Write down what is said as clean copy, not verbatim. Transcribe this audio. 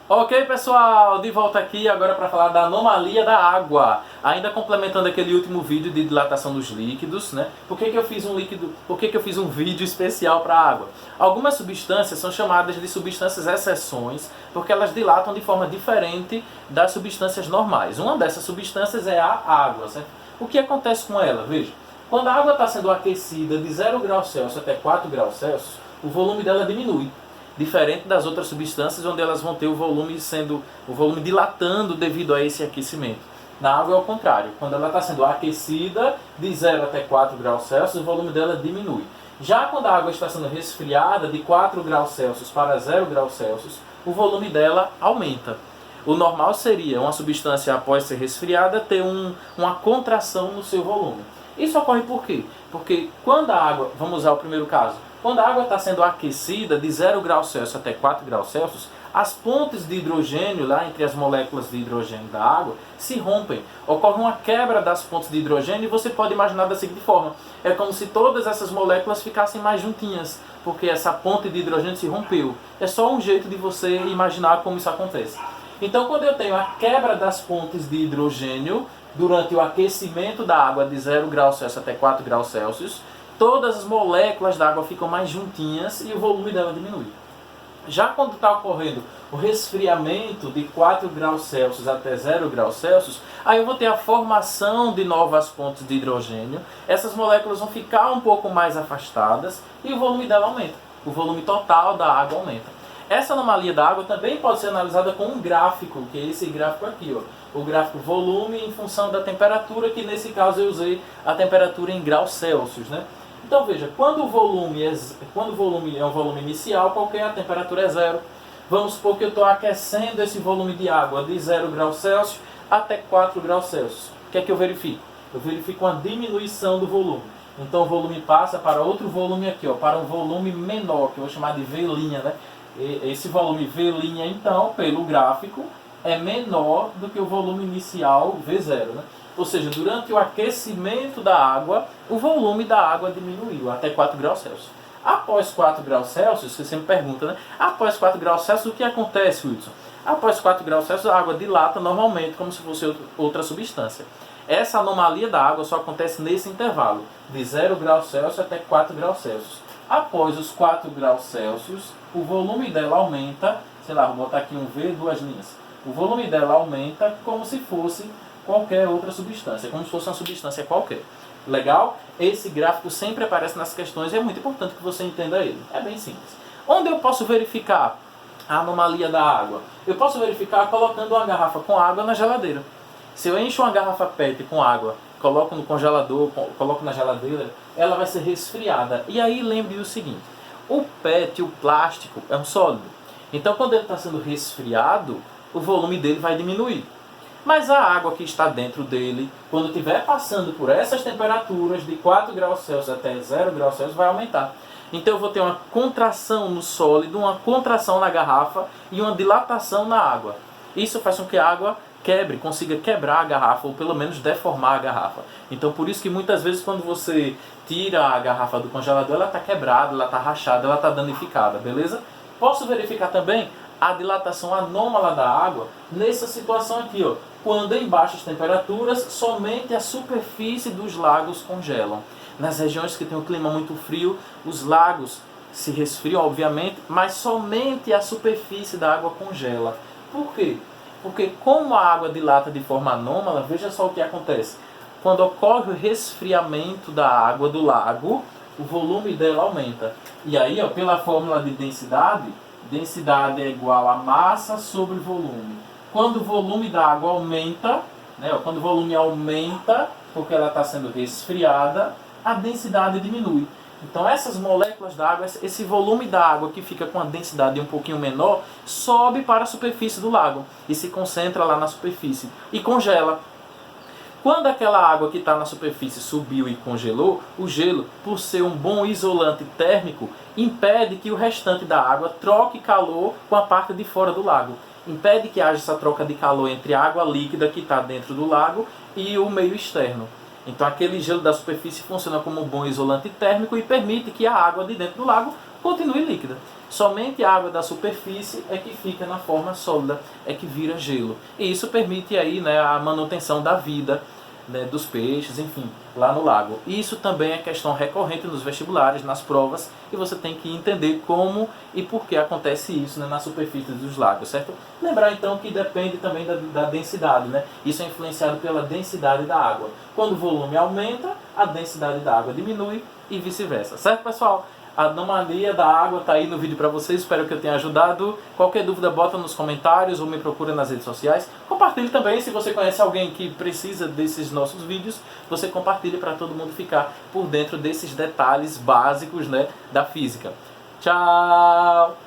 Ok, pessoal, de volta aqui agora para falar da anomalia da água. Ainda complementando aquele último vídeo de dilatação dos líquidos, né? Por que eu fiz um vídeo especial para a água? Algumas substâncias são chamadas de substâncias exceções, porque elas dilatam de forma diferente das substâncias normais. Uma dessas substâncias é a água, certo? O que acontece com ela? Veja, quando a água está sendo aquecida de 0 graus Celsius até 4 graus Celsius, o volume dela diminui. Diferente das outras substâncias onde elas vão ter o volume dilatando devido a esse aquecimento. Na água é o contrário. Quando ela está sendo aquecida de 0 até 4 graus Celsius, o volume dela diminui. Já quando a água está sendo resfriada de 4 graus Celsius para 0 graus Celsius, o volume dela aumenta. O normal seria uma substância, após ser resfriada, ter uma contração no seu volume. Isso ocorre por quê? Porque quando a água, vamos usar o primeiro caso, quando a água está sendo aquecida de 0 graus Celsius até 4 graus Celsius, as pontes de hidrogênio, lá entre as moléculas de hidrogênio da água, se rompem. Ocorre uma quebra das pontes de hidrogênio e você pode imaginar da seguinte forma. É como se todas essas moléculas ficassem mais juntinhas, porque essa ponte de hidrogênio se rompeu. É só um jeito de você imaginar como isso acontece. Então, quando eu tenho a quebra das pontes de hidrogênio durante o aquecimento da água de 0 graus Celsius até 4 graus Celsius, todas as moléculas da água ficam mais juntinhas e o volume dela diminui. Já quando está ocorrendo o resfriamento de 4 graus Celsius até 0 graus Celsius, aí eu vou ter a formação de novas pontes de hidrogênio, essas moléculas vão ficar um pouco mais afastadas e o volume dela aumenta, o volume total da água aumenta. Essa anomalia da água também pode ser analisada com um gráfico, que é esse gráfico aqui, ó. O gráfico volume em função da temperatura, que nesse caso eu usei a temperatura em graus Celsius, né? Então veja, quando o volume é um volume inicial, qualquer a temperatura é 0. Vamos supor que eu estou aquecendo esse volume de água de 0 graus Celsius até 4 graus Celsius. O que é que eu verifico? Eu verifico uma diminuição do volume. Então o volume passa para outro volume aqui, ó, para um volume menor, que eu vou chamar de V', né? Esse volume V', então, pelo gráfico, é menor do que o volume inicial V0, né? Ou seja, durante o aquecimento da água, o volume da água diminuiu até 4 graus Celsius. Após 4 graus Celsius, você sempre pergunta, né? Após 4 graus Celsius, o que acontece, Wilson? Após 4 graus Celsius, a água dilata normalmente, como se fosse outra substância. Essa anomalia da água só acontece nesse intervalo, de 0 graus Celsius até 4 graus Celsius. Após os 4 graus Celsius, o volume dela aumenta, sei lá, vou botar aqui um V, 2 linhas. O volume dela aumenta como se fosse qualquer outra substância, como se fosse uma substância qualquer. Legal? Esse gráfico sempre aparece nas questões e é muito importante que você entenda ele. É bem simples. Onde eu posso verificar a anomalia da água? Eu posso verificar colocando uma garrafa com água na geladeira. Se eu encho uma garrafa PET com água, coloco no congelador, coloco na geladeira, ela vai ser resfriada. E aí lembre o seguinte, o PET, o plástico, é um sólido. Então quando ele está sendo resfriado, o volume dele vai diminuir. Mas a água que está dentro dele, quando estiver passando por essas temperaturas de 4 graus Celsius até 0 graus Celsius, vai aumentar. Então eu vou ter uma contração no sólido, uma contração na garrafa e uma dilatação na água. Isso faz com que a água quebre, consiga quebrar a garrafa ou pelo menos deformar a garrafa. Então por isso que muitas vezes quando você tira a garrafa do congelador, ela está quebrada, ela está rachada, ela está danificada, beleza? Posso verificar também a dilatação anômala da água nessa situação aqui, ó. Quando em baixas temperaturas, somente a superfície dos lagos congelam. Nas regiões que tem um clima muito frio, os lagos se resfriam, obviamente, mas somente a superfície da água congela. Por quê? Porque como a água dilata de forma anômala, veja só o que acontece. Quando ocorre o resfriamento da água do lago, o volume dela aumenta. E aí, ó, pela fórmula de densidade, densidade é igual a massa sobre volume. Quando o volume da água aumenta, né, quando o volume aumenta, porque ela está sendo resfriada, a densidade diminui. Então essas moléculas da água, esse volume da água que fica com a densidade um pouquinho menor, sobe para a superfície do lago e se concentra lá na superfície e congela. Quando aquela água que está na superfície subiu e congelou, o gelo, por ser um bom isolante térmico, impede que o restante da água troque calor com a parte de fora do lago. Impede que haja essa troca de calor entre a água líquida que está dentro do lago e o meio externo. Então aquele gelo da superfície funciona como um bom isolante térmico e permite que a água de dentro do lago continue líquida. Somente a água da superfície é que fica na forma sólida, é que vira gelo. E isso permite aí, né, a manutenção da vida, né, dos peixes, enfim, lá no lago. Isso também é questão recorrente nos vestibulares, nas provas, e você tem que entender como e por que acontece isso, né, na superfície dos lagos, certo? Lembrar então que depende também da densidade, né? Isso é influenciado pela densidade da água. Quando o volume aumenta, a densidade da água diminui e vice-versa, certo, pessoal? A anomalia da água está aí no vídeo para vocês, espero que eu tenha ajudado. Qualquer dúvida, bota nos comentários ou me procura nas redes sociais. Compartilhe também, se você conhece alguém que precisa desses nossos vídeos, você compartilhe para todo mundo ficar por dentro desses detalhes básicos, né, da física. Tchau!